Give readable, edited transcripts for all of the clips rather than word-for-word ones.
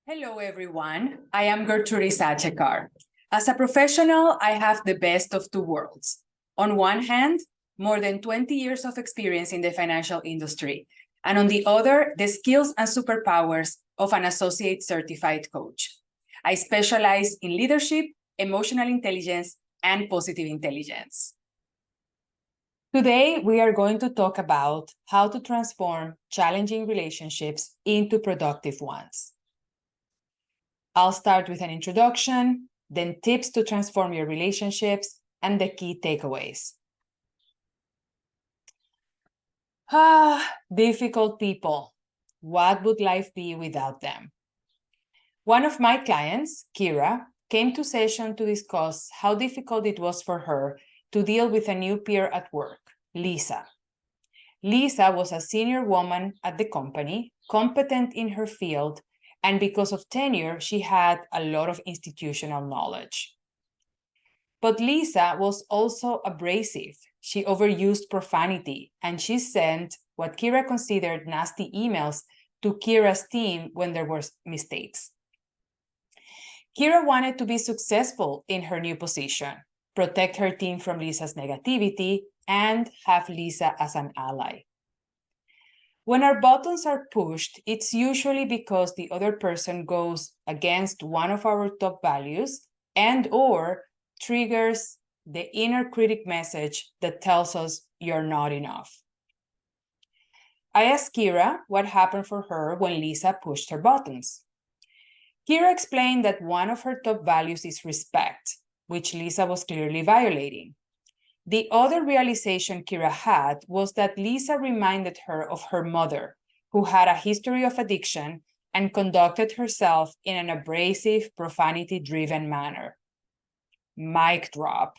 Hello, everyone. I am Gertrude Sachekar. As a professional, I have the best of two worlds. On one hand, more than 20 years of experience in the financial industry, and on the other, the skills and superpowers of an associate certified coach. I specialize in leadership, emotional intelligence, and positive intelligence. Today, we are going to talk about how to transform challenging relationships into productive ones. I'll start with an introduction, then tips to transform your relationships, and the key takeaways. Difficult people. What would life be without them? One of my clients, Kira, came to session to discuss how difficult it was for her to deal with a new peer at work, Lisa. Lisa was a senior woman at the company, competent in her field, and because of tenure, she had a lot of institutional knowledge. But Lisa was also abrasive. She overused profanity, and she sent what Kira considered nasty emails to Kira's team when there were mistakes. Kira wanted to be successful in her new position, protect her team from Lisa's negativity, and have Lisa as an ally. When our buttons are pushed, it's usually because the other person goes against one of our top values and/or triggers the inner critic message that tells us you're not enough. I asked Kira what happened for her when Lisa pushed her buttons. Kira explained that one of her top values is respect, which Lisa was clearly violating. The other realization Kira had was that Lisa reminded her of her mother, who had a history of addiction and conducted herself in an abrasive, profanity-driven manner. Mic drop.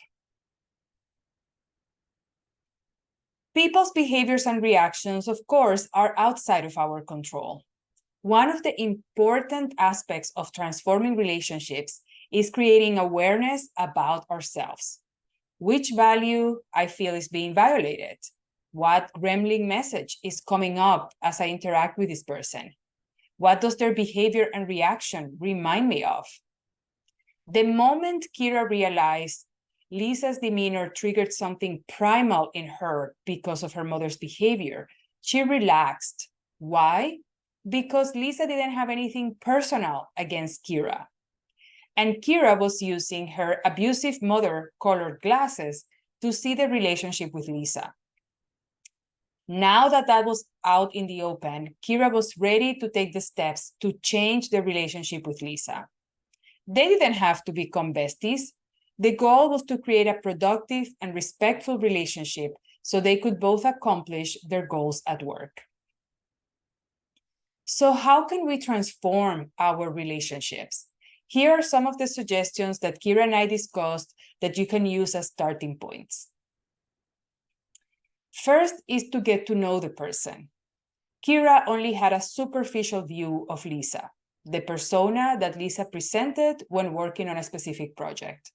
People's behaviors and reactions, of course, are outside of our control. One of the important aspects of transforming relationships is creating awareness about ourselves. Which value I feel is being violated? What gremlin message is coming up as I interact with this person? What does their behavior and reaction remind me of? The moment Kira realized Lisa's demeanor triggered something primal in her because of her mother's behavior, she relaxed. Why? Because Lisa didn't have anything personal against Kira. And Kira was using her abusive mother-colored glasses to see the relationship with Lisa. Now that that was out in the open, Kira was ready to take the steps to change the relationship with Lisa. They didn't have to become besties. The goal was to create a productive and respectful relationship so they could both accomplish their goals at work. So how can we transform our relationships? Here are some of the suggestions that Kira and I discussed that you can use as starting points. First is to get to know the person. Kira only had a superficial view of Lisa, the persona that Lisa presented when working on a specific project,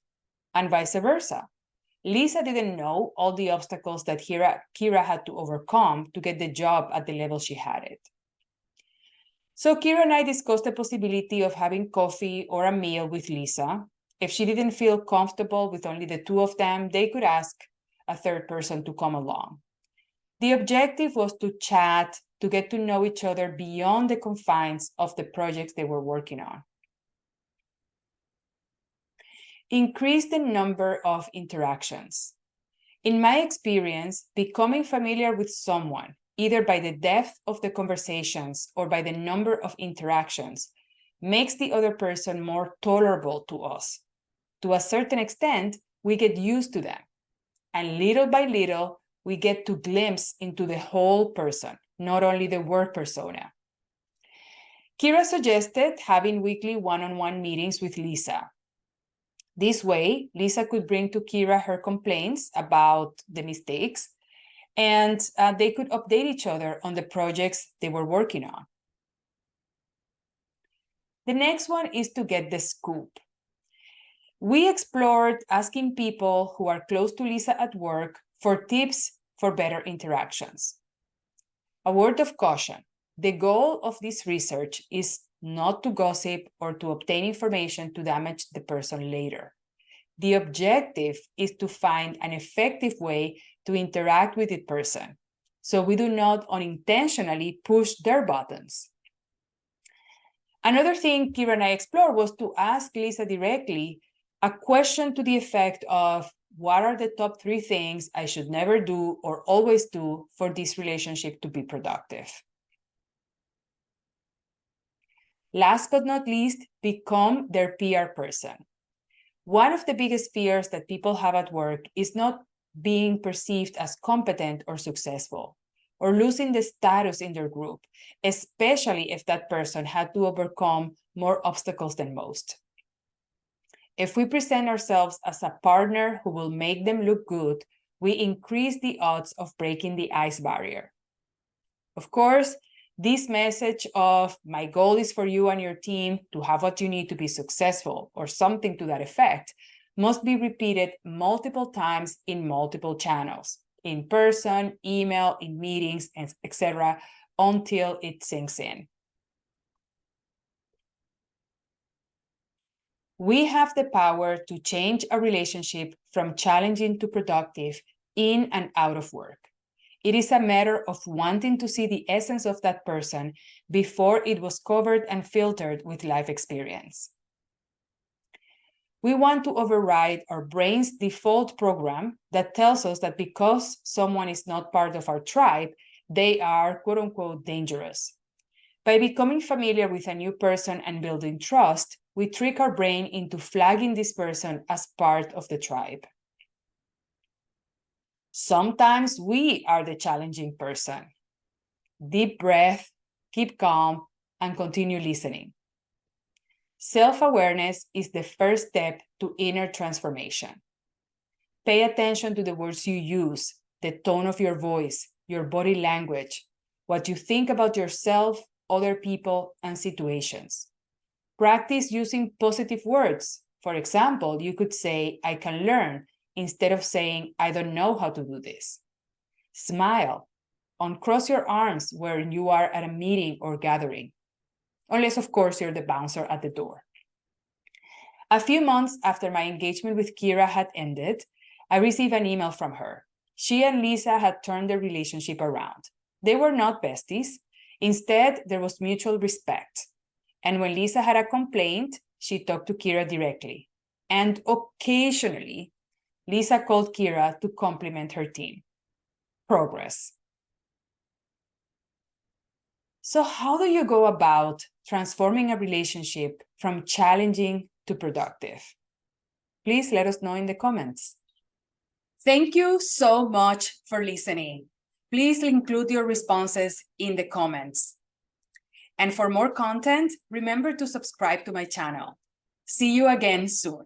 and vice versa. Lisa didn't know all the obstacles that Kira had to overcome to get the job at the level she had it. So Kira and I discussed the possibility of having coffee or a meal with Lisa. If she didn't feel comfortable with only the two of them, they could ask a third person to come along. The objective was to chat, to get to know each other beyond the confines of the projects they were working on. Increase the number of interactions. In my experience, becoming familiar with someone, either by the depth of the conversations or by the number of interactions, makes the other person more tolerable to us. To a certain extent, we get used to them. And little by little, we get to glimpse into the whole person, not only the work persona. Kira suggested having weekly one-on-one meetings with Lisa. This way, Lisa could bring to Kira her complaints about the mistakes, and they could update each other on the projects they were working on. The next one is to get the scoop. We explored asking people who are close to Lisa at work for tips for better interactions. A word of caution. The goal of this research is not to gossip or to obtain information to damage the person later. The objective is to find an effective way to interact with the person, so we do not unintentionally push their buttons. Another thing Kira and I explored was to ask Lisa directly a question to the effect of, what are the top 3 things I should never do or always do for this relationship to be productive? Last but not least, become their PR person. One of the biggest fears that people have at work is not being perceived as competent or successful, or losing the status in their group, especially if that person had to overcome more obstacles than most. If we present ourselves as a partner who will make them look good, we increase the odds of breaking the ice barrier. Of course, this message of my goal is for you and your team to have what you need to be successful, or something to that effect, must be repeated multiple times in multiple channels, in person, email, in meetings, etc., until it sinks in. We have the power to change a relationship from challenging to productive in and out of work. It is a matter of wanting to see the essence of that person before it was covered and filtered with life experience. We want to override our brain's default program that tells us that because someone is not part of our tribe, they are quote unquote dangerous. By becoming familiar with a new person and building trust, we trick our brain into flagging this person as part of the tribe. Sometimes we are the challenging person. Deep breath, keep calm, and continue listening. Self-awareness is the first step to inner transformation. Pay attention to the words you use, the tone of your voice, your body language, what you think about yourself, other people, and situations. Practice using positive words. For example, you could say, I can learn, instead of saying, I don't know how to do this. Smile. Uncross your arms when you are at a meeting or gathering. Unless, of course, you're the bouncer at the door. A few months after my engagement with Kira had ended, I received an email from her. She and Lisa had turned their relationship around. They were not besties. Instead, there was mutual respect. And when Lisa had a complaint, she talked to Kira directly. And occasionally, Lisa called Kira to compliment her team. Progress. So how do you go about transforming a relationship from challenging to productive? Please let us know in the comments. Thank you so much for listening. Please include your responses in the comments. And for more content, remember to subscribe to my channel. See you again soon.